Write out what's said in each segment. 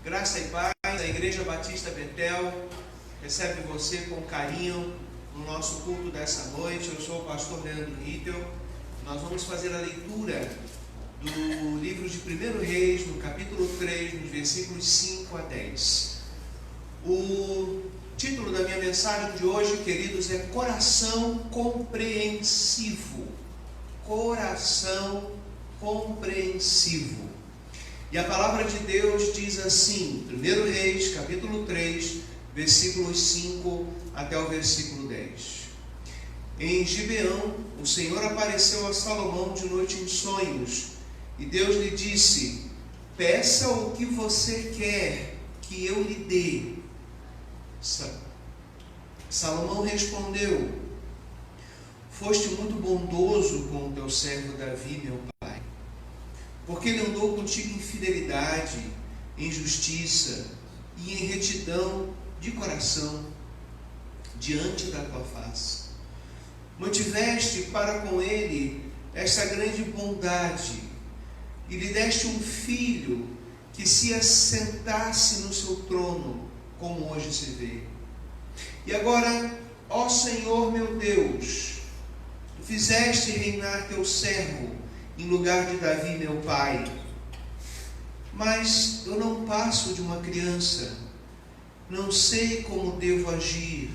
Graça e paz, a Igreja Batista Betel recebe você com carinho no nosso culto dessa noite. Eu sou o pastor Leandro Rittel. Nós vamos fazer a leitura do livro de 1 Reis, no capítulo 3, nos versículos 5 a 10. O título da minha mensagem de hoje, queridos, é Coração Compreensivo. Coração compreensivo. E a palavra de Deus diz assim, 1 Reis, capítulo 3, versículos 5 até o versículo 10. Em Gibeão, o Senhor apareceu a Salomão de noite em sonhos, e Deus lhe disse: peça o que você quer que eu lhe dê. Salomão respondeu: foste muito bondoso com o teu servo Davi, meu pai, porque ele andou contigo em fidelidade, em justiça e em retidão de coração diante da tua face. Mantiveste para com ele esta grande bondade e lhe deste um filho que se assentasse no seu trono, como hoje se vê. E agora, ó Senhor meu Deus, tu fizeste reinar teu servo em lugar de Davi, meu pai. Mas eu não passo de uma criança, não sei como devo agir.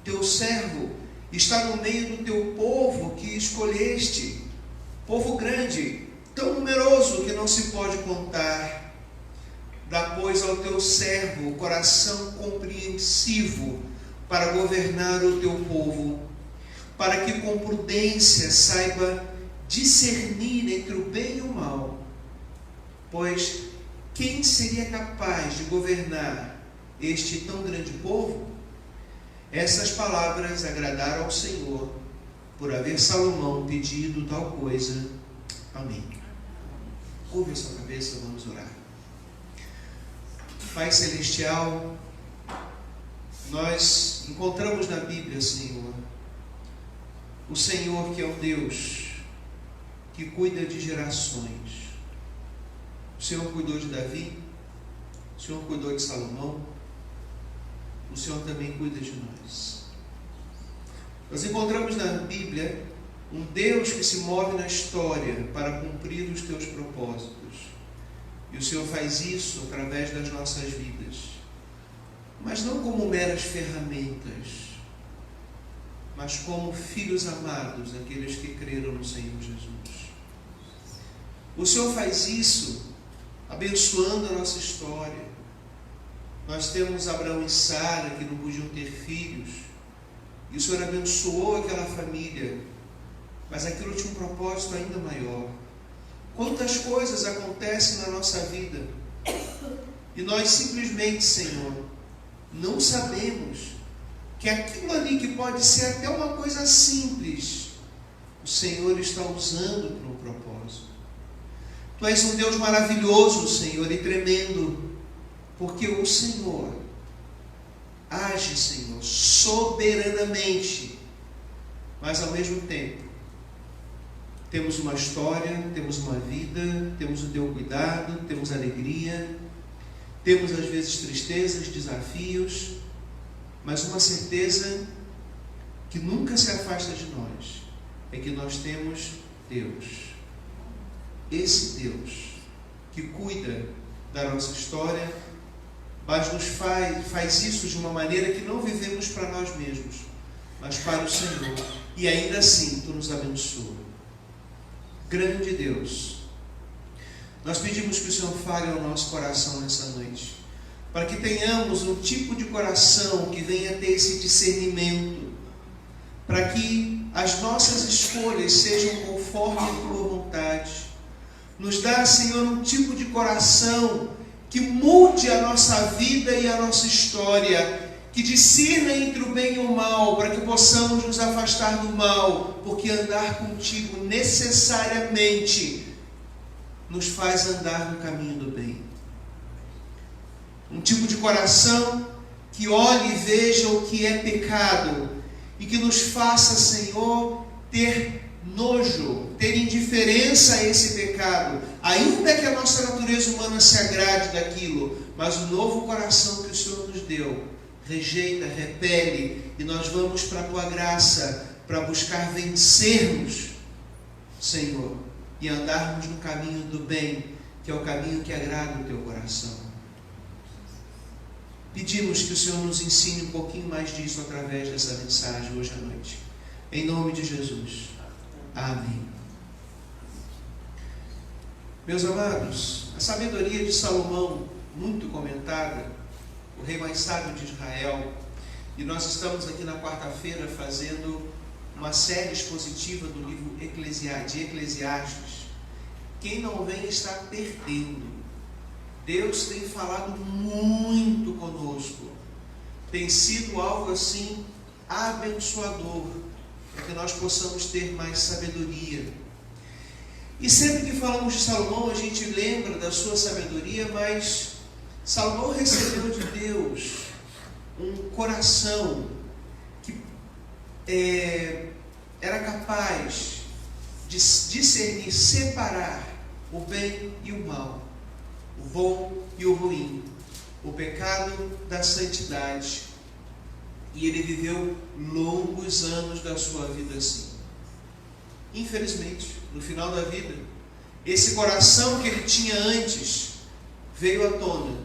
Teu servo está no meio do teu povo que escolheste, povo grande, tão numeroso que não se pode contar. Dá, pois, ao teu servo coração compreensivo para governar o teu povo, para que com prudência saiba discernir entre o bem e o mal. Pois quem seria capaz de governar este tão grande povo? Essas palavras agradaram ao Senhor, por haver Salomão pedido tal coisa. Amém. Curva a sua cabeça, vamos orar. Pai Celestial, nós encontramos na Bíblia, Senhor, o Senhor que é um Deus que cuida de gerações. O Senhor cuidou de Davi, o Senhor cuidou de Salomão, o Senhor também cuida de nós. Nós encontramos na Bíblia um Deus que se move na história para cumprir os teus propósitos. E o Senhor faz isso através das nossas vidas, mas não como meras ferramentas, mas como filhos amados, aqueles que creram no Senhor Jesus. O Senhor faz isso abençoando a nossa história. Nós temos Abraão e Sara que não podiam ter filhos, e o Senhor abençoou aquela família, mas aquilo tinha um propósito ainda maior. Quantas coisas acontecem na nossa vida e nós simplesmente, Senhor, não sabemos que aquilo ali que pode ser até uma coisa simples, o Senhor está usando para um propósito. Tu és um Deus maravilhoso, Senhor, e tremendo, porque o Senhor age, Senhor, soberanamente, mas ao mesmo tempo temos uma história, temos uma vida, temos o teu cuidado, temos alegria, temos às vezes tristezas, desafios, mas uma certeza que nunca se afasta de nós é que nós temos Deus. Esse Deus que cuida da nossa história, mas nos faz isso de uma maneira que não vivemos para nós mesmos, mas para o Senhor. E ainda assim, tu nos abençoa. Grande Deus, nós pedimos que o Senhor fale ao nosso coração nessa noite, para que tenhamos um tipo de coração que venha ter esse discernimento, para que as nossas escolhas sejam conforme a tua vontade. Nos dá, Senhor, um tipo de coração que mude a nossa vida e a nossa história, que discirna entre o bem e o mal, para que possamos nos afastar do mal, porque andar contigo necessariamente nos faz andar no caminho do bem. Um tipo de coração que olhe e veja o que é pecado e que nos faça, Senhor, ter nojo, ter indiferença a esse pecado, ainda que a nossa natureza humana se agrade daquilo, mas o novo coração que o Senhor nos deu rejeita, repele, e nós vamos para a Tua graça para buscar vencermos, Senhor, e andarmos no caminho do bem, que é o caminho que agrada o Teu coração. Pedimos que o Senhor nos ensine um pouquinho mais disso através dessa mensagem hoje à noite. Em nome de Jesus. Amém. Meus amados, a sabedoria de Salomão, muito comentada, o rei mais sábio de Israel, e nós estamos aqui na quarta-feira fazendo uma série expositiva do livro de Eclesiastes. Quem não vem está perdendo. Deus tem falado muito conosco, tem sido algo assim abençoador, para que nós possamos ter mais sabedoria. E sempre que falamos de Salomão, a gente lembra da sua sabedoria, mas Salomão recebeu de Deus um coração que era capaz de discernir, separar o bem e o mal, o bom e o ruim, o pecado da santidade. E ele viveu longos anos da sua vida assim. Infelizmente, no final da vida, esse coração que ele tinha antes veio à tona,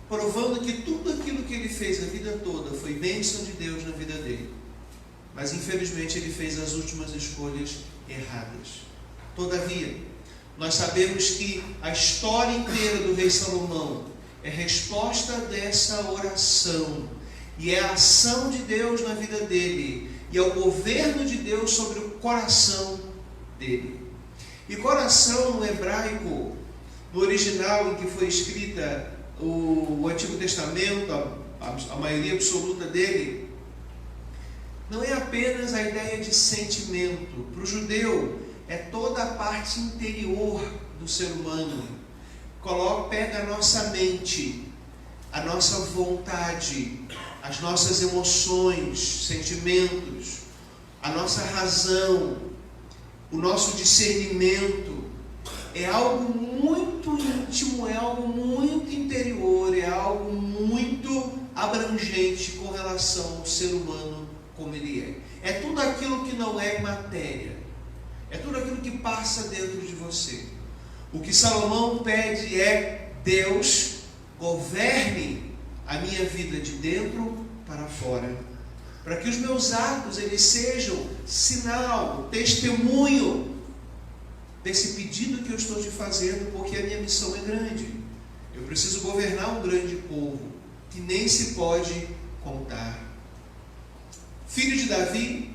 provando que tudo aquilo que ele fez a vida toda foi bênção de Deus na vida dele. Mas infelizmente ele fez as últimas escolhas erradas. Todavia, nós sabemos que a história inteira do rei Salomão é resposta dessa oração, e é a ação de Deus na vida dele, e é o governo de Deus sobre o coração dele. E coração no hebraico, no original em que foi escrita o Antigo Testamento, a maioria absoluta dele, não é apenas a ideia de sentimento. Para o judeu, é toda a parte interior do ser humano. Pega a nossa mente, a nossa vontade, as nossas emoções, sentimentos, a nossa razão, o nosso discernimento. É algo muito íntimo, é algo muito interior, é algo muito abrangente com relação ao ser humano como ele é. É tudo aquilo que não é matéria. É tudo aquilo que passa dentro de você. O que Salomão pede é: Deus, governe a minha vida de dentro para fora, para que os meus atos eles sejam sinal, testemunho desse pedido que eu estou te fazendo, porque a minha missão é grande. Eu preciso governar um grande povo que nem se pode contar. Filho de Davi,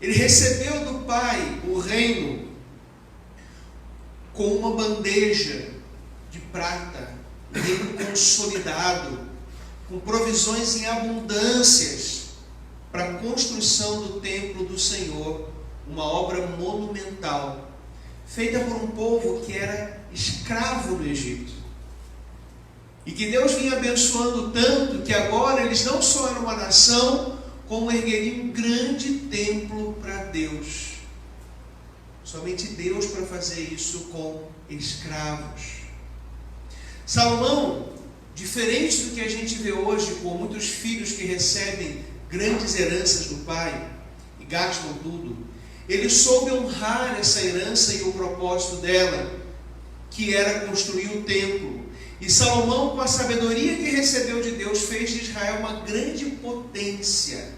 ele recebeu do pai o reino com uma bandeja de prata, um reino consolidado, com provisões em abundâncias para a construção do templo do Senhor, uma obra monumental, feita por um povo que era escravo no Egito. E que Deus vinha abençoando tanto que agora eles não só eram uma nação, como ergueriam um grande templo para Deus. Somente Deus para fazer isso com escravos. Salomão, diferente do que a gente vê hoje, com muitos filhos que recebem grandes heranças do pai e gastam tudo, ele soube honrar essa herança e o propósito dela, que era construir o templo. E Salomão, com a sabedoria que recebeu de Deus, fez de Israel uma grande potência,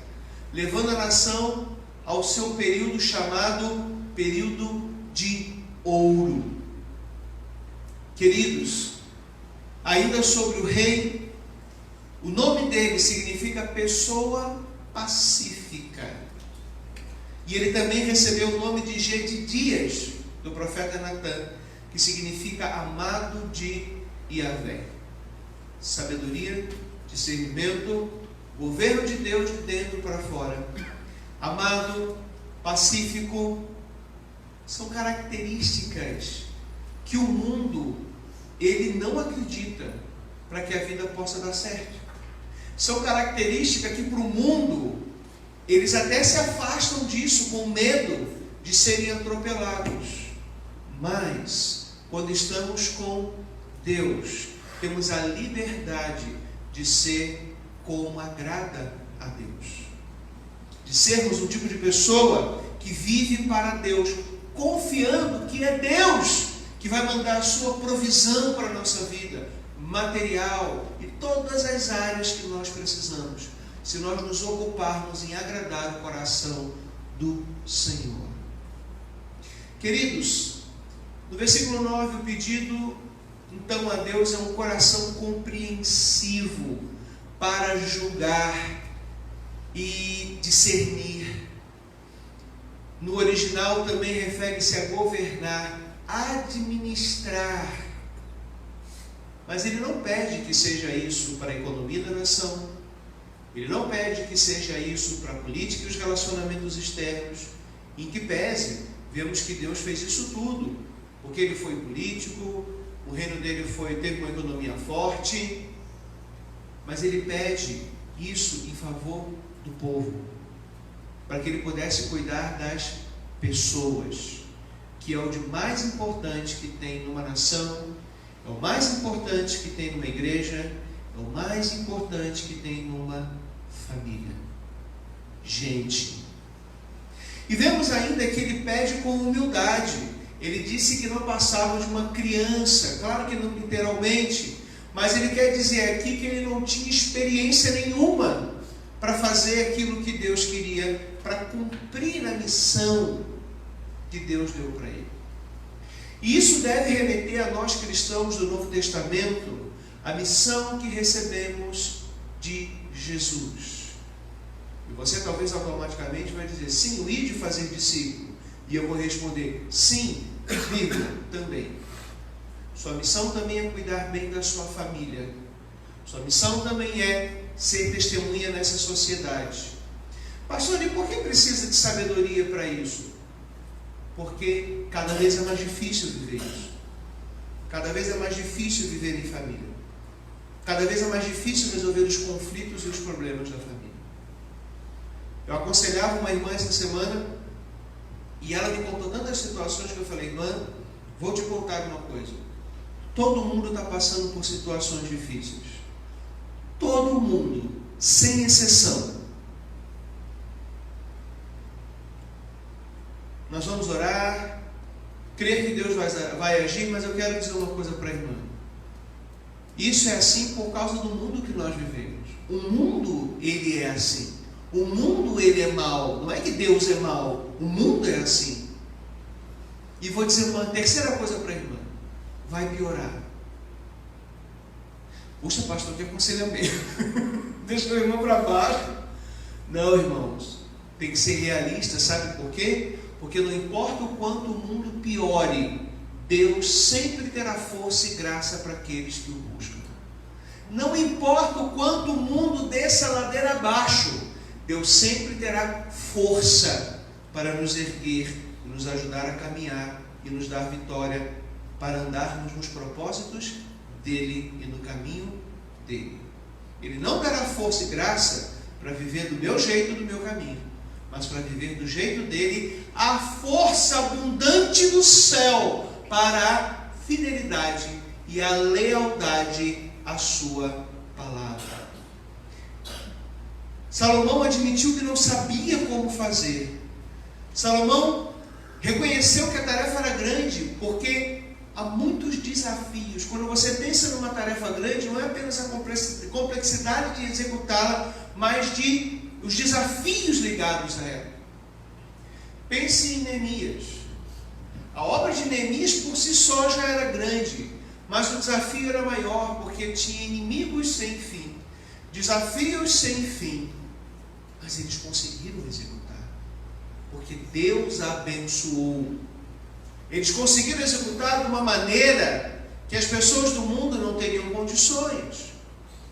levando a nação ao seu período chamado período de ouro. Queridos, ainda sobre o rei, o nome dele significa pessoa pacífica. E ele também recebeu o nome de Jedidias, do profeta Natã, que significa amado de Yahvé. Sabedoria, discernimento, governo de Deus de dentro para fora. Amado, pacífico, são características que o mundo, ele não acredita para que a vida possa dar certo. São características que para o mundo, eles até se afastam disso com medo de serem atropelados. Mas, quando estamos com Deus, temos a liberdade de ser como agrada a Deus. De sermos um tipo de pessoa que vive para Deus, confiando que é Deus que vai mandar a sua provisão para a nossa vida, material e todas as áreas que nós precisamos, se nós nos ocuparmos em agradar o coração do Senhor. Queridos, no versículo 9, o pedido então a Deus é um coração compreensivo para julgar e discernir. No original também refere-se a governar, administrar. Mas ele não pede que seja isso para a economia da nação. Ele não pede que seja isso para a política e os relacionamentos externos. Em que pese, vemos que Deus fez isso tudo, porque ele foi político, o reino dele teve uma economia forte, mas ele pede isso em favor do povo, para que ele pudesse cuidar das pessoas, que é o de mais importante que tem numa nação, é o mais importante que tem numa igreja, é o mais importante que tem numa família. Gente. E vemos ainda que ele pede com humildade. Ele disse que não passava de uma criança, claro que não literalmente, mas ele quer dizer aqui que ele não tinha experiência nenhuma para fazer aquilo que Deus queria, para cumprir a missão que Deus deu para ele. E isso deve remeter a nós cristãos do Novo Testamento, a missão que recebemos de Jesus. E você talvez automaticamente vai dizer, sim, o ide fazer discípulo. E eu vou responder, sim, vírgula, também. Sua missão também é cuidar bem da sua família. Sua missão também é ser testemunha nessa sociedade. Pastor, e por que precisa de sabedoria para isso? Porque cada vez é mais difícil viver isso. Cada vez é mais difícil viver em família. Cada vez é mais difícil resolver os conflitos e os problemas da família. Eu aconselhava uma irmã essa semana e ela me contou tantas situações que eu falei, irmã, vou te contar uma coisa. Todo mundo está passando por situações difíceis. Todo mundo, sem exceção. Nós vamos orar, crer que Deus vai agir, mas eu quero dizer uma coisa para a irmã. Isso é assim por causa do mundo que nós vivemos. O mundo, ele é assim. O mundo, ele é mau. Não é que Deus é mau. O mundo é assim. E vou dizer uma terceira coisa para a irmã. Vai piorar. Puxa, pastor, que aconselhamento. Deixa a irmã para baixo. Não, irmãos. Tem que ser realista. Sabe por quê? Porque não importa o quanto o mundo piore, Deus sempre terá força e graça para aqueles que o buscam. Não importa o quanto o mundo desça a ladeira abaixo, Deus sempre terá força para nos erguer, nos ajudar a caminhar e nos dar vitória para andarmos nos propósitos dele e no caminho dele. Ele não dará força e graça para viver do meu jeito, do meu caminho, mas para viver do jeito dele, a força abundante do céu para a fidelidade e a lealdade à sua palavra. Salomão admitiu que não sabia como fazer. Salomão reconheceu que a tarefa era grande, porque há muitos desafios. Quando você pensa numa tarefa grande, não é apenas a complexidade de executá-la, mas de os desafios ligados a ela. Pense em Neemias. A obra de Neemias por si só já era grande, mas o desafio era maior, porque tinha inimigos sem fim, desafios sem fim, mas eles conseguiram executar, porque Deus abençoou. Eles conseguiram executar de uma maneira que as pessoas do mundo não teriam condições,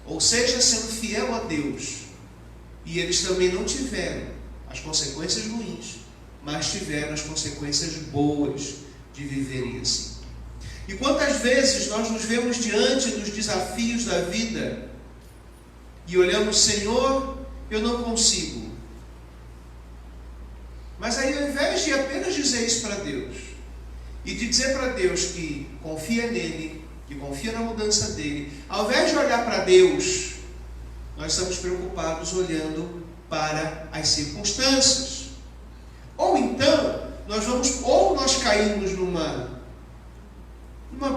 ou seja, sendo fiel a Deus. E eles também não tiveram as consequências ruins, mas tiveram as consequências boas de viverem assim. E quantas vezes nós nos vemos diante dos desafios da vida e olhamos, Senhor, eu não consigo. Mas aí, ao invés de apenas dizer isso para Deus, e de dizer para Deus que confia nele, que confia na mudança dele, ao invés de olhar para Deus, nós estamos preocupados olhando para as circunstâncias. Ou então, nós caímos numa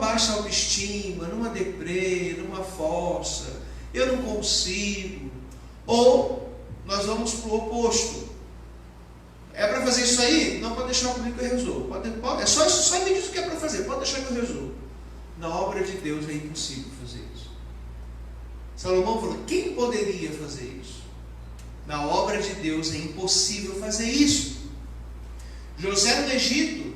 baixa autoestima, numa deprê, numa fossa, eu não consigo. Ou nós vamos para o oposto. É para fazer isso aí? Não, pode deixar comigo que eu resolvo. É só me diz o que é para fazer, pode deixar que eu resolvo. Na obra de Deus é impossível fazer isso. Salomão falou, quem poderia fazer isso? Na obra de Deus é impossível fazer isso. José no Egito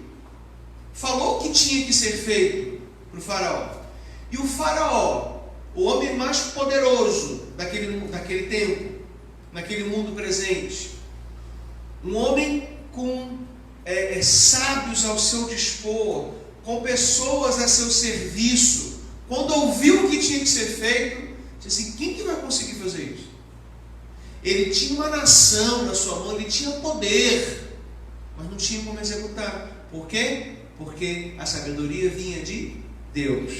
falou o que tinha que ser feito para o faraó. E o faraó, o homem mais poderoso daquele tempo, naquele mundo presente, um homem com sábios ao seu dispor, com pessoas a seu serviço, quando ouviu o que tinha que ser feito, disse assim, quem que vai conseguir fazer isso? Ele tinha uma nação na sua mão, ele tinha poder, mas não tinha como executar. Por quê? Porque a sabedoria vinha de Deus.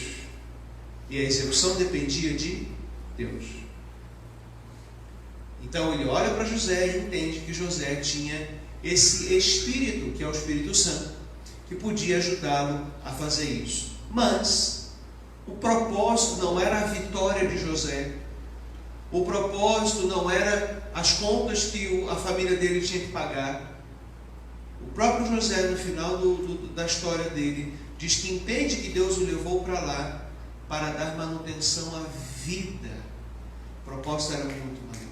E a execução dependia de Deus. Então ele olha para José e entende que José tinha esse Espírito, que é o Espírito Santo, que podia ajudá-lo a fazer isso. Mas o propósito não era a vitória de José. O propósito não era as contas que a família dele tinha que pagar. O próprio José, no final da história dele, diz que entende que Deus o levou para lá para dar manutenção à vida. O propósito era muito maior.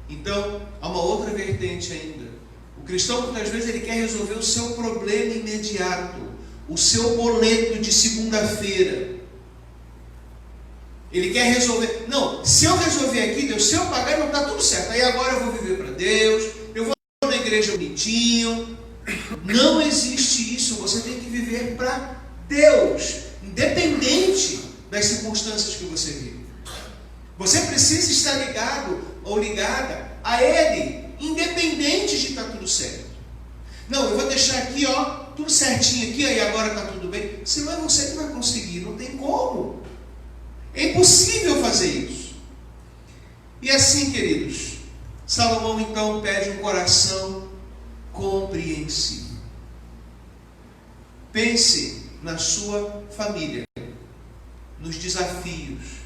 Então, há uma outra vertente ainda. O cristão, muitas vezes, ele quer resolver o seu problema imediato, o seu boleto de segunda-feira. Ele quer resolver. Não, se eu resolver aqui, Deus, se eu pagar, não está tudo certo. Aí agora eu vou viver para Deus, eu vou na igreja bonitinho. Não existe isso. Você tem que viver para Deus, independente das circunstâncias que você vive. Você precisa estar ligado ou ligada a Ele, independente de estar tudo certo. Não, eu vou deixar aqui, tudo certinho aqui, aí agora está tudo bem. Senão é você que vai conseguir, não tem como. É impossível fazer isso. E assim, queridos, Salomão então pede um coração compreensivo. Pense na sua família, nos desafios,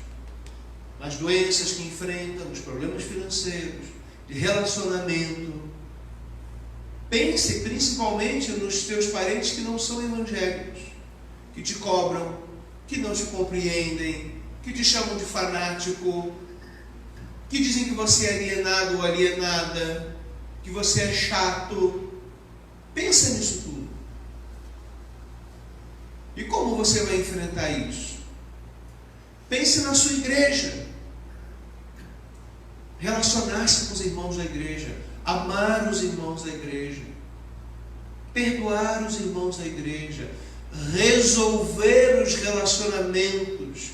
nas doenças que enfrenta, nos problemas financeiros, de relacionamento. Pense principalmente nos teus parentes que não são evangélicos, que te cobram, que não te compreendem, que te chamam de fanático, que dizem que você é alienado ou alienada, que você é chato. Pensa nisso tudo. E como você vai enfrentar isso? Pense na sua igreja. Relacionar-se com os irmãos da igreja, amar os irmãos da igreja, perdoar os irmãos da igreja, resolver os relacionamentos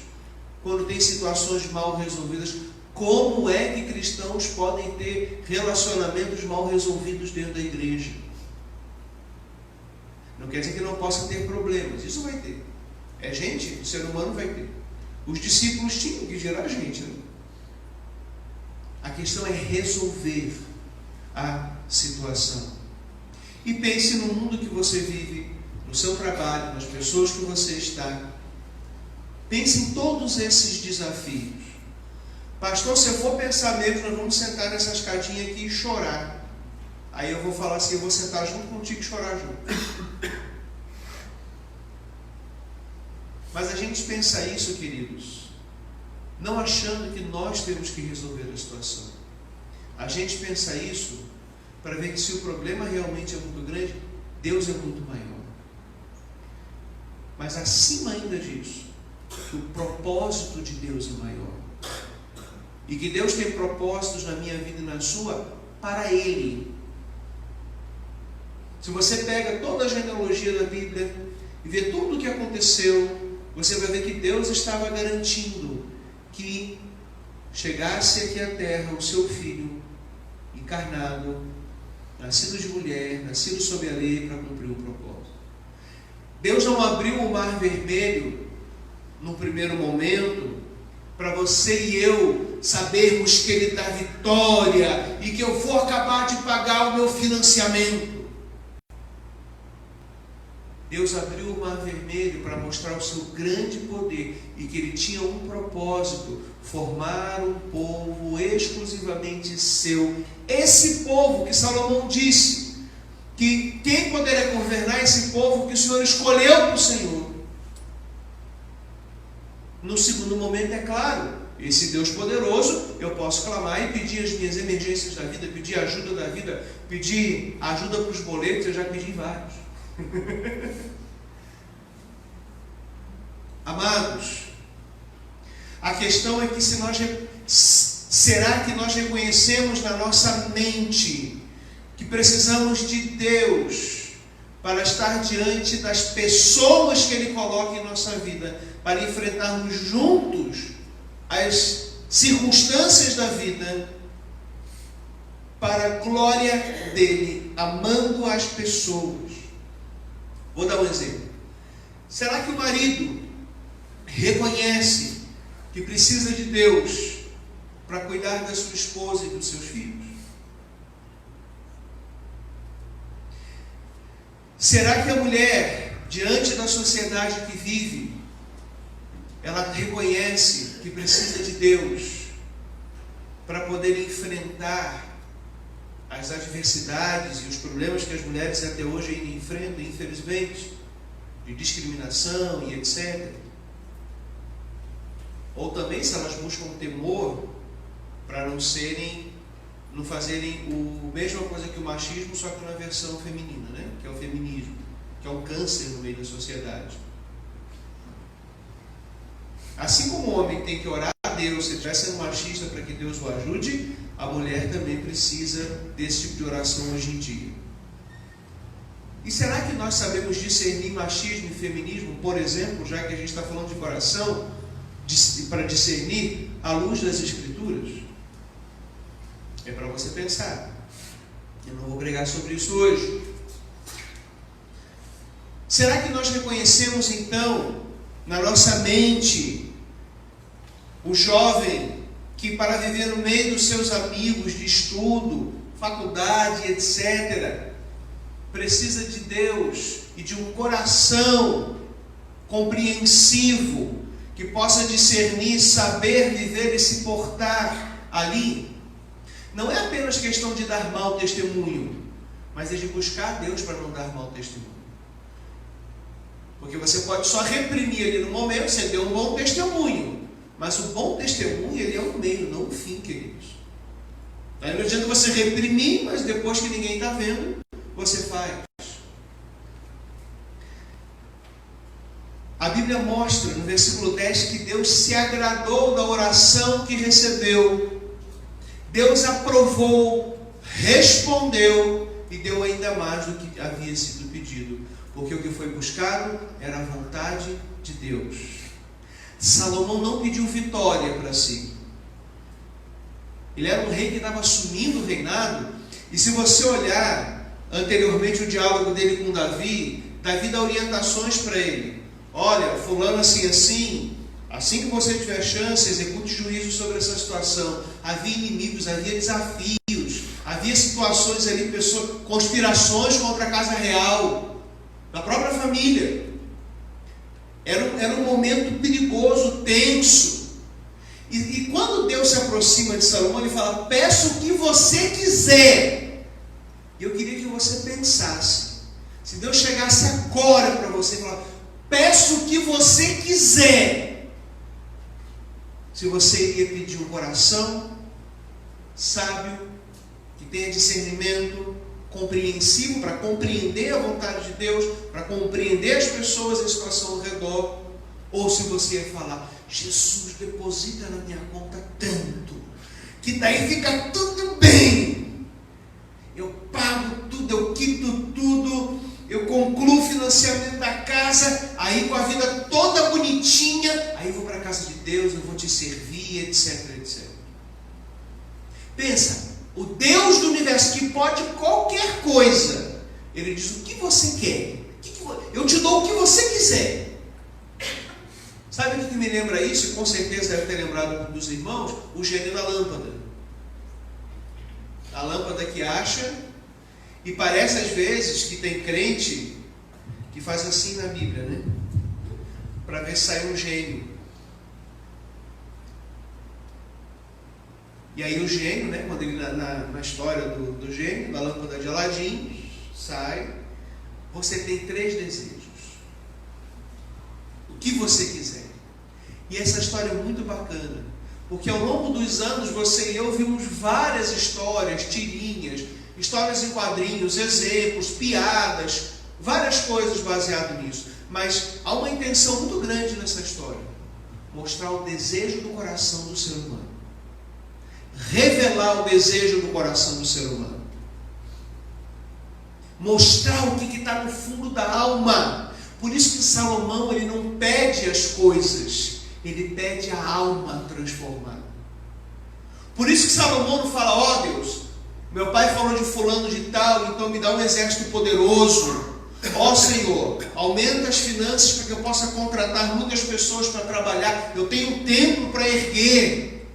quando tem situações mal resolvidas. Como é que cristãos podem ter relacionamentos mal resolvidos dentro da igreja? Não quer dizer que não possa ter problemas, isso vai ter. É gente, o ser humano vai ter. Os discípulos tinham que gerar gente, né? A questão é resolver a situação. E pense no mundo que você vive, no seu trabalho, nas pessoas que você está. Pense em todos esses desafios. Pastor, se eu for pensar mesmo, nós vamos sentar nessa escadinha aqui e chorar. Aí eu vou falar assim, eu vou sentar junto contigo e chorar junto. Mas a gente pensa isso, queridos, não achando que nós temos que resolver a situação. A gente pensa isso para ver que se o problema realmente é muito grande, Deus é muito maior. Mas acima ainda disso, o propósito de Deus é maior. E que Deus tem propósitos na minha vida e na sua para Ele. Se você pega toda a genealogia da Bíblia e vê tudo o que aconteceu, você vai ver que Deus estava garantindo que chegasse aqui à terra o seu Filho encarnado nascido de mulher, nascido sob a lei para cumprir o propósito. Deus não abriu o mar vermelho no primeiro momento para você e eu sabermos que Ele dá vitória e que eu vou acabar de pagar o meu financiamento. Deus abriu o mar vermelho para mostrar o seu grande poder e que Ele tinha um propósito: formar um povo exclusivamente seu. Esse povo que Salomão disse que quem poderia governar esse povo que o Senhor escolheu para o Senhor. No segundo momento, é claro, esse Deus poderoso, eu posso clamar e pedir as minhas emergências da vida, pedir ajuda da vida, pedir ajuda para os boletos. Eu já pedi vários. Amados, a questão é que será que nós reconhecemos na nossa mente que precisamos de Deus para estar diante das pessoas que Ele coloca em nossa vida, para enfrentarmos juntos as circunstâncias da vida, para a glória dEle, amando as pessoas? Vou dar um exemplo. Será que o marido reconhece que precisa de Deus para cuidar da sua esposa e dos seus filhos? Será que a mulher, diante da sociedade que vive, ela reconhece que precisa de Deus para poder enfrentar as adversidades e os problemas que as mulheres até hoje ainda enfrentam, infelizmente, de discriminação e etc. Ou também se elas buscam temor para não fazerem a mesma coisa que o machismo, só que na versão feminina, né? Que é o feminismo, que é um câncer no meio da sociedade. Assim como o homem tem que orar a Deus, se estiver sendo machista, para que Deus o ajude, a mulher também precisa desse tipo de oração hoje em dia. E será que nós sabemos discernir machismo e feminismo, por exemplo, já que a gente está falando de coração, para discernir à luz das Escrituras? É para você pensar. Eu não vou pregar sobre isso hoje. Será que nós reconhecemos então na nossa mente o jovem que, para viver no meio dos seus amigos de estudo, faculdade, etc., precisa de Deus e de um coração compreensivo que possa discernir, saber viver e se portar ali? Não é apenas questão de dar mau testemunho, mas é de buscar Deus para não dar mau testemunho. Porque você pode só reprimir ali no momento, você deu um bom testemunho, mas o bom testemunho, ele é o meio, não o fim, queridos. Aí não adianta você reprimir, mas depois que ninguém está vendo, você faz. A Bíblia mostra no versículo 10 que Deus se agradou da oração que recebeu. Deus aprovou, respondeu e deu ainda mais do que havia sido pedido, porque o que foi buscado era a vontade de Deus. Salomão não pediu vitória para si. Ele era um rei que estava assumindo o reinado, e se você olhar anteriormente o diálogo dele com Davi, Davi dá orientações para ele. Olha, fulano assim que você tiver chance, execute juízo sobre essa situação. Havia inimigos, havia desafios, havia situações ali, conspirações contra a casa real, da própria família. Era um momento perigoso, tenso. E quando Deus se aproxima de Salomão, ele fala: peço o que você quiser. E eu queria que você pensasse, se Deus chegasse agora para você e falar: peço o que você quiser, se você iria pedir um coração sábio, que tenha discernimento, compreensivo para compreender a vontade de Deus, para compreender as pessoas e a situação ao redor, ou se você ia falar: Jesus, deposita na minha conta tanto, que daí fica tudo bem, eu pago tudo, eu quito tudo, eu concluo o financiamento da casa, aí com a vida toda bonitinha, aí vou para a casa de Deus, eu vou te servir, etc, etc. Pensa, O Deus do universo, que pode qualquer coisa, ele diz: o que você quer? Eu te dou o que você quiser. Sabe o que me lembra isso? E com certeza deve ter lembrado dos irmãos, o gênio da lâmpada. A lâmpada que acha, e parece às vezes que tem crente que faz assim na Bíblia, né? Para ver se sai um gênio. E aí o gênio, né? Quando ele na história do gênio, da lâmpada de Aladim, sai. Você tem 3 desejos. O que você quiser. E essa história é muito bacana, porque ao longo dos anos você e eu vimos várias histórias, tirinhas, histórias em quadrinhos, exemplos, piadas, várias coisas baseadas nisso. Mas há uma intenção muito grande nessa história: mostrar o desejo do coração do ser humano, revelar o desejo do coração do ser humano, mostrar o que está no fundo da alma. Por isso que Salomão, ele não pede as coisas, ele pede a alma transformada. Por isso que Salomão não fala: ó Deus, meu pai falou de fulano de tal, então me dá um exército poderoso. Ó Senhor, aumenta as finanças para que eu possa contratar muitas pessoas para trabalhar. Eu tenho um templo para erguer.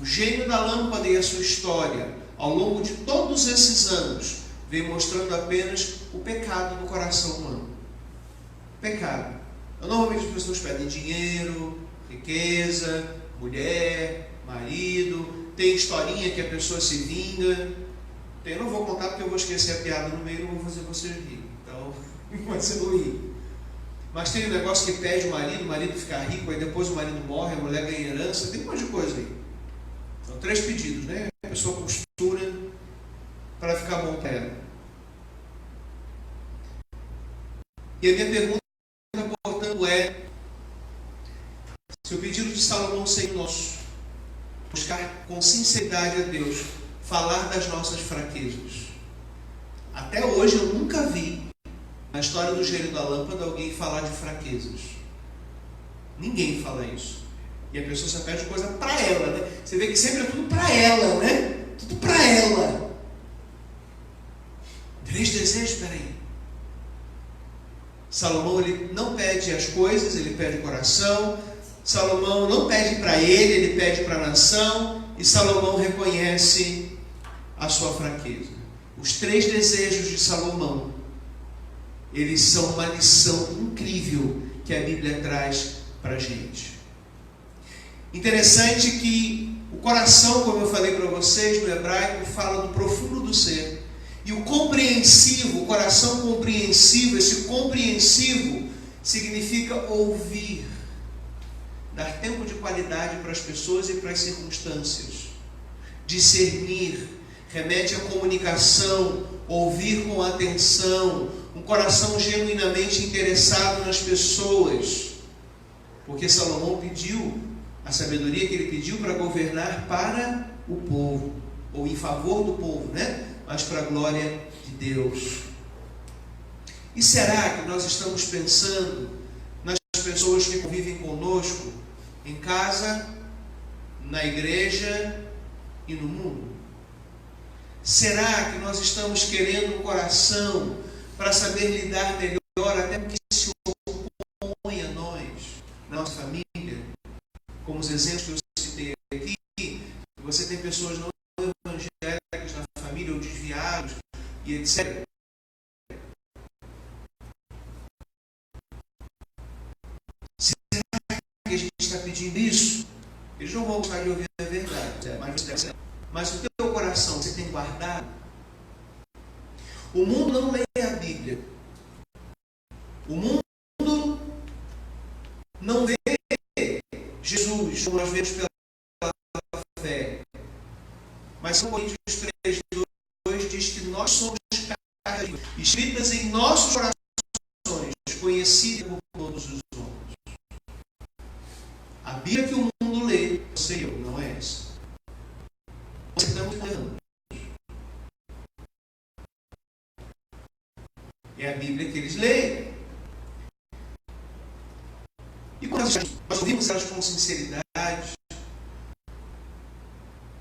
O gênio da lâmpada e a sua história, ao longo de todos esses anos, vem mostrando apenas o pecado do coração humano. Pecado. Normalmente as pessoas pedem dinheiro, riqueza, mulher, marido. Tem historinha que a pessoa se vinga. Eu não vou contar porque eu vou esquecer a piada no meio e não vou fazer vocês rirem. Então, pode ser não rir. Mas tem um negócio que pede o marido fica rico, aí depois o marido morre, a mulher ganha herança. Tem um monte de coisa aí. São 3 pedidos, né? A pessoa costura para ficar bom para ela. E a minha pergunta, portanto, é: se o pedido de Salomão seja nosso, buscar com sinceridade a Deus, falar das nossas fraquezas. Até hoje eu nunca vi, na história do gênio da lâmpada, alguém falar de fraquezas. Ninguém fala isso. E a pessoa só pede coisa para ela, né? Você vê que sempre é tudo para ela, né? Tudo para ela. 3 desejos, peraí. Salomão, ele não pede as coisas, ele pede o coração. Salomão não pede para ele pede para a nação. E Salomão reconhece a sua fraqueza. Os 3 desejos de Salomão, eles são uma lição incrível que a Bíblia traz para a gente. Interessante que o coração, como eu falei para vocês, no hebraico, fala do profundo do ser. E o compreensivo, o coração compreensivo, esse compreensivo significa ouvir, dar tempo de qualidade para as pessoas e para as circunstâncias. Discernir, remete à comunicação, ouvir com atenção, um coração genuinamente interessado nas pessoas. Porque Salomão pediu a sabedoria que ele pediu para governar para o povo, ou em favor do povo, né? Mas para a glória de Deus. E será que nós estamos pensando nas pessoas que convivem conosco, em casa, na igreja e no mundo? Será que nós estamos querendo um coração para saber lidar melhor até com o que se opõe a nós, na nossa família? Como os exemplos que eu citei aqui, você tem pessoas não evangélicas na família, ou desviados, e etc. Será que a gente está pedindo isso? Eles não vão gostar de ouvir a verdade, mas o teu coração, você tem guardado? O mundo não lê a Bíblia. O mundo não vê Jesus, como nós vemos pela fé. Mas São Coríntios 3:2 diz que nós somos cartas escritas em nossos corações, conhecidas por todos os homens. A Bíblia que o mundo lê, você e eu, não é essa. Nós estamos errando. É a Bíblia que eles leem. E quando nós ouvimos elas com sinceridade,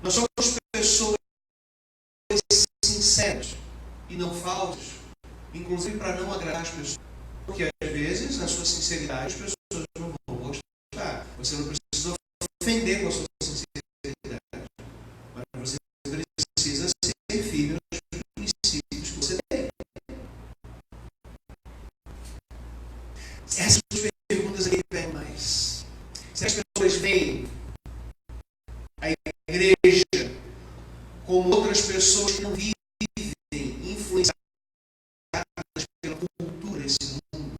nós somos inclusive para não agradar as pessoas, porque às vezes a sua sinceridade as pessoas não vão gostar. Você não precisa ofender com a sua sinceridade, mas você precisa ser firme nos princípios que você tem. Essas perguntas aqui vêm mais. Se as pessoas veem a igreja como outras pessoas que não vivem influenciadas pela cultura desse mundo,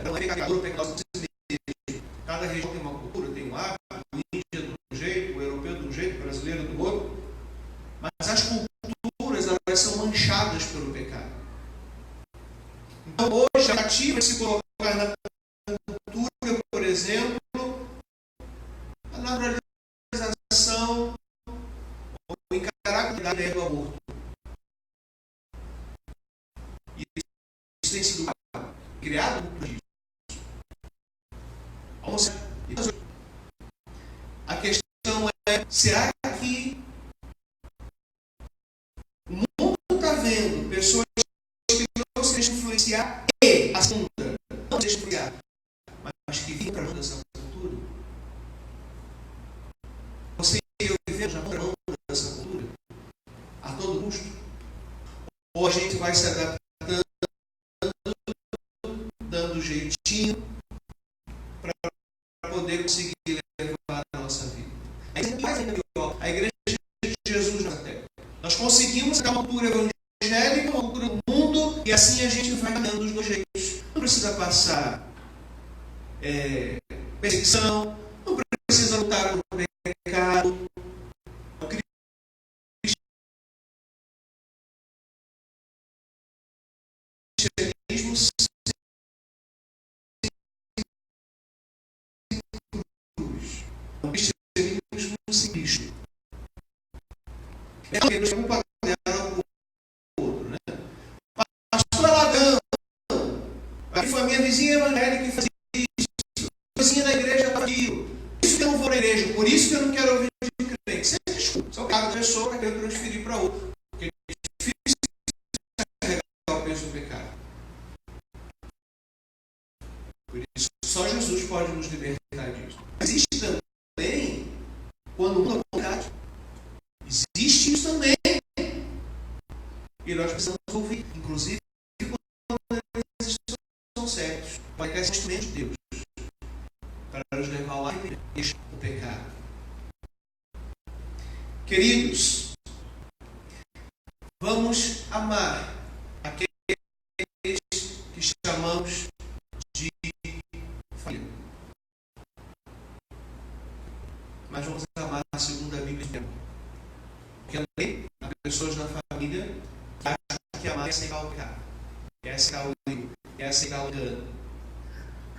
não é pecador, pecador. Cada região tem uma cultura, tem um hábito, o índio de um jeito, o europeu de um jeito, o brasileiro do outro. Mas as culturas, elas são manchadas pelo pecado. Então hoje a tentativa de se colocar na cultura, por exemplo, a naturalização ou encarar a ideia do aborto. E isso tem sido criado por isso. A questão é, será que o mundo está vendo pessoas que não se deixam influenciar e a segunda não se deixam influenciar, mas que vivem para mão dessa cultura? Você e eu vivemos na mão dessa cultura a todo custo? Ou a gente vai se adaptando, dando jeitinho para poder conseguir levar a nossa vida? A igreja de Jesus na terra. Nós conseguimos dar uma cultura evangélica, uma cultura do mundo, e assim a gente vai caminhando dos dois jeitos. Não precisa passar perseguição, não precisa lutar contra o pecado. O cristianismo sem cruz. O cristianismo sem Cristo. É porque nos compartilharam com o outro, né? Pastor Alagão, aqui foi a minha vizinha evangélica que fazia isso, a vizinha da igreja fazia aquilo. Por isso que eu não vou na igreja, por isso que eu não quero ouvir de crente. Sempre desculpa. Só cada pessoa vai querer transferir para outra. Porque é difícil carregar o peso do pecado. Por isso, só Jesus pode nos libertar disso. Existe também quando um é contrário. Existe isso também. E nós precisamos ouvir, inclusive, quando eles são certos. Pode ter esse instrumento de Deus para nos levar lá e deixar o pecado. Queridos, vamos amar aqueles que chamamos de família. Mas vamos amar segundo a Bíblia. Porque além há pessoas na família que acham que amar é aceitar o pecado, é aceitar o erro, é aceitar o engano.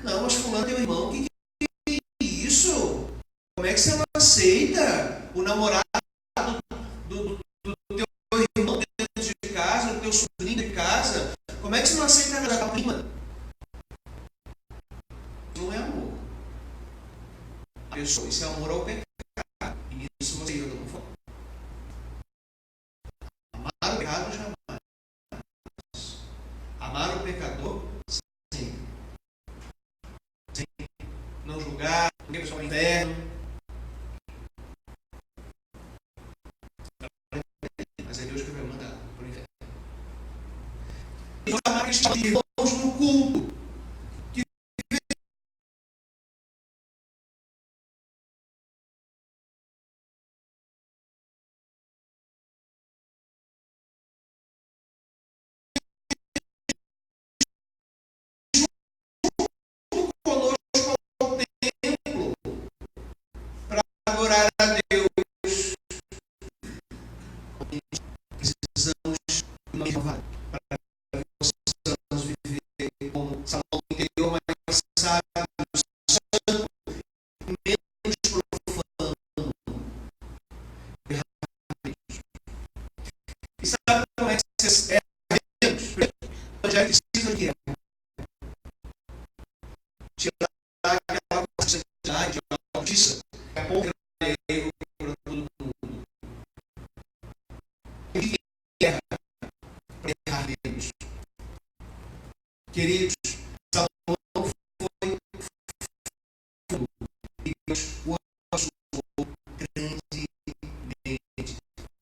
Não, mas fulano é teu irmão, que é isso? Como é que você não aceita o namorado do teu irmão dentro de casa, do teu sobrinho de casa? Como é que você não aceita a tua prima? Não é amor. A pessoa, isso é amor ao pecado. E isso você eu não falo. Amar o pecado jamais. Amar o pecador sempre. Não julgar, porque a pessoa é inferno. Mas é Deus que vai mandar para o inferno. E vamos amar aqueles irmãos no culto. Adorar a Deus, precisamos de uma renovada para que possamos viver como Salomão interior mais sábio, santo, menos profano. E sabe como é que você é menos? Já precisa de tirar aquela santidade, a justiça, a pouca para todo mundo. Queridos, Salomão foi fundo e Deus o abençoou grandemente.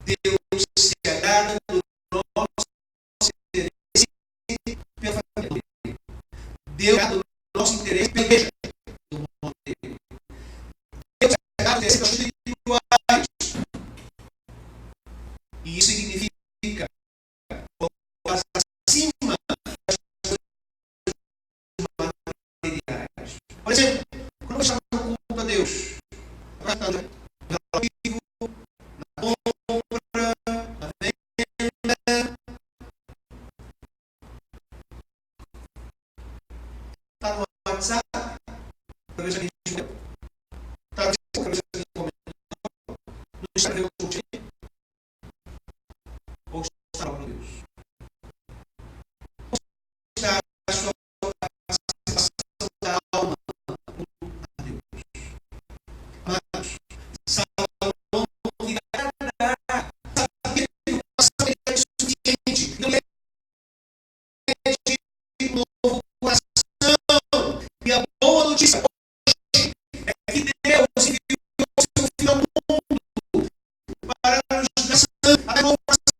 Deus se agrada do nosso interesse pela família. Deus se agrada do nosso interesse pela igreja do mundo dele. Deus se agrada do interesse espirituais. E isso significa acima das coisas materiais. Por exemplo, quando eu chamo no culto a Deus, ao vivo, na compra, na venda, está no WhatsApp, para ver se a gente está no Facebook, para ver se a gente comentou, no Instagram, ou está no Deus. Está a sua participação da alma a Deus. Mas Salomão que agradar, sabia que o coração dele era insuficiente. Não é de novo coração. E a boa notícia hoje é que Deus enviou o seu Filho ao mundo para nos dar a renovação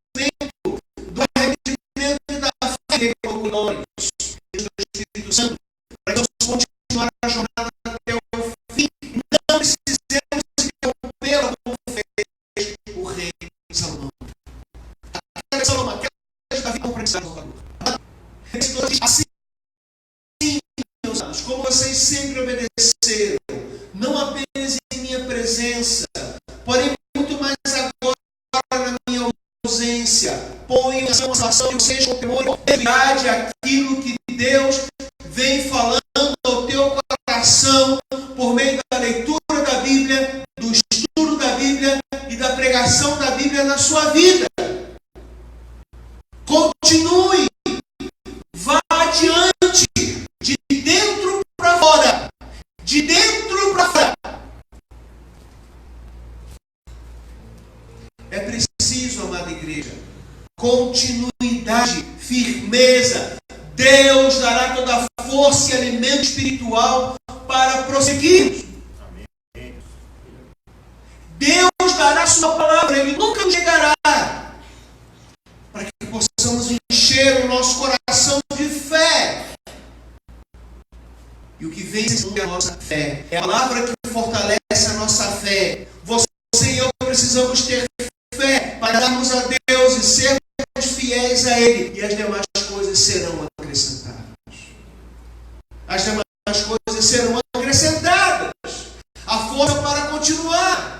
do arrependimento da fé com nós, do Espírito Santo, para que nós continuar a jornada até o fim. Não precisamos interrompê-la como fez o rei Salomão. Aquela Salomão, aquela Davi não precisava. Assim, meus amados, como vocês sempre obedeceram, não apenas em minha presença, porém muito mais agora na minha ausência, ponham a salvação de vocês com temor e verdade aquilo que Deus vem falando ao teu coração por meio da leitura da Bíblia, do estudo da Bíblia e da pregação da Bíblia na sua vida. Continue, vá adiante, de dentro para fora, de dentro para fora. É preciso, amada igreja, continuidade, firmeza. Deus dará toda a força e alimento espiritual para prosseguir. Deus dará a sua palavra, Ele nunca nos chegará, para que possamos encher o nosso coração de fé. E o que vence a nossa fé é a palavra que fortalece a nossa fé. Você e eu precisamos ter fé para darmos a Deus e sermos fiéis a Ele, e as demais coisas serão acrescentadas. As demais coisas serão acrescentadas. A força para continuar.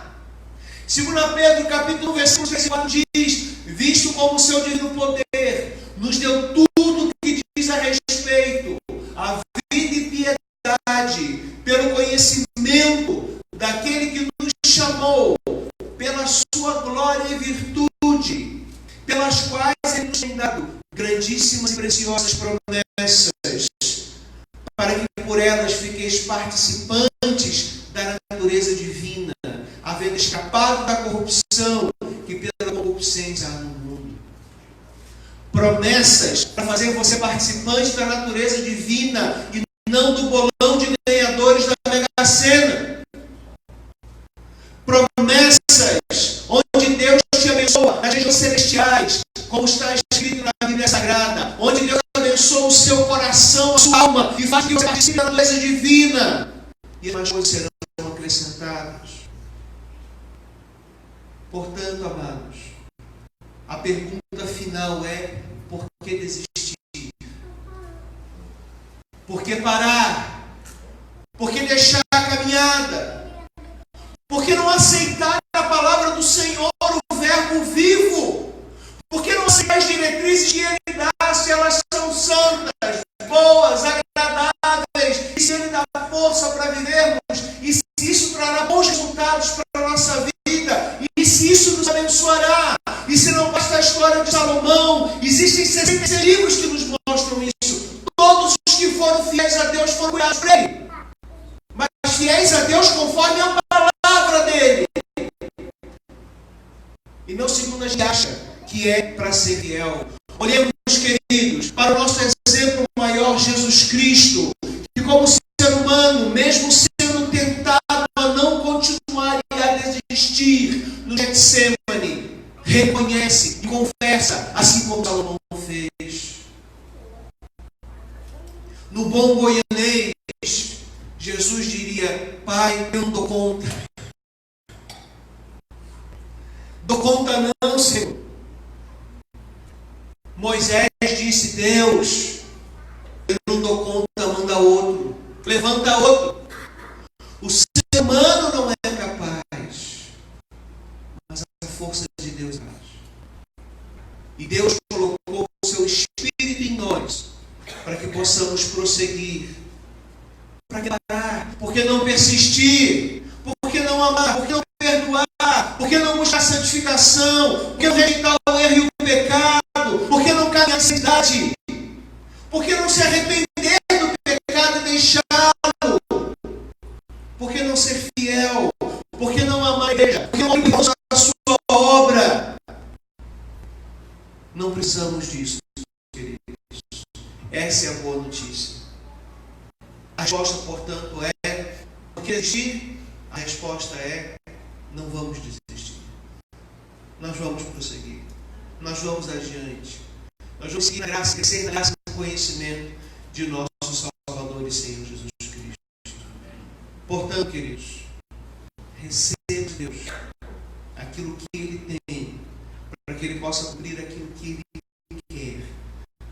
2 Pedro, capítulo 1, versículo 34 diz: visto como o seu divino poder nos deu tudo o que diz a respeito à vida e piedade, pelo conhecimento daquele que nos chamou, pela sua glória e virtude, pelas quais Ele nos tem dado grandíssimas e preciosas promessas, para que por elas fiqueis participantes da natureza divina, havendo escapado da corrupção que pela concupiscência há no mundo. Promessas para fazer você participante da natureza divina e não do bolão de ganhadores da Mega Sena. Promessas onde Deus te abençoa nas regiões celestiais, como está escrito na Bíblia Sagrada, onde Deus abençoa o seu coração, a sua alma, e faz que você participe da natureza divina, e as coisas serão acrescentadas. Portanto, amados, a pergunta final é: por que desistir? Por que parar? Por que deixar a caminhada? Por que não aceitar a palavra do Senhor, o verbo vivo? Por que não aceitar as diretrizes que Ele dá, se elas são santas, boas, agradáveis, e se Ele dá força para vivermos, e se isso trará bons resultados para a nossa vida, e se isso nos abençoará, e se não basta a história de Salomão, existem 66 livros que nos mostram isso. Todos os que foram fiéis a Deus foram cuidados por Ele, mas fiéis a Deus conforme a palavra dEle, e não segundo a gente acha que é para ser fiel. Olhemos, queridos, para o nosso exemplo maior, Jesus Cristo, que como ser humano, mesmo sendo tentado a não continuar e a desistir no Getsemane, reconhece e confessa, assim como Salomão fez. No bom goianês, Jesus diria: Pai, eu não dou conta. Dou conta não, Senhor. Moisés disse: Deus, eu não dou conta, manda outro. Levanta outro. O ser humano não é capaz, mas a força de Deus age. E Deus colocou o seu Espírito em nós, para que possamos prosseguir. Para que parar? Por que não persistir? Por que não amar? Por que não perdoar? Por que não buscar santificação? Por que não rejeitar o erro e o pecado? Por que não caminhar na santidade? Por que não se arrepender do pecado e deixá-lo? Por que não ser fiel? Por que não amar a igreja? Por que não amar a sua obra? Não precisamos disso, queridos. Essa é a boa notícia. A resposta, portanto, é: por que desistir? A resposta é: não vamos desistir. Nós vamos prosseguir. Nós vamos adiante. Nós vamos seguir na graça, crescer na graça e no conhecimento de nosso Salvador e Senhor Jesus Cristo. Portanto, queridos, receba de Deus aquilo que Ele tem, para que Ele possa cumprir aquilo que Ele quer,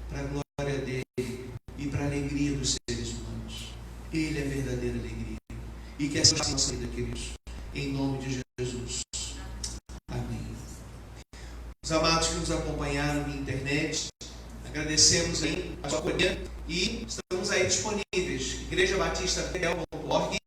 para a glória dEle e para a alegria dos seres humanos. Ele é a verdadeira alegria. E que essa seja a nossa vida, queridos. Em nome de Jesus. Amém. Os amados que nos acompanharam na internet, agradecemos aí a sua companhia e estamos aí disponíveis. igrejabatista.org.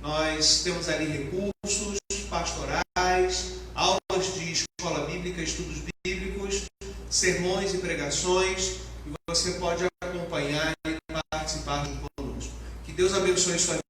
Nós temos ali recursos pastorais, aulas de escola bíblica, estudos bíblicos, sermões e pregações. E você pode acompanhar e participar junto conosco. Que Deus abençoe sua vida.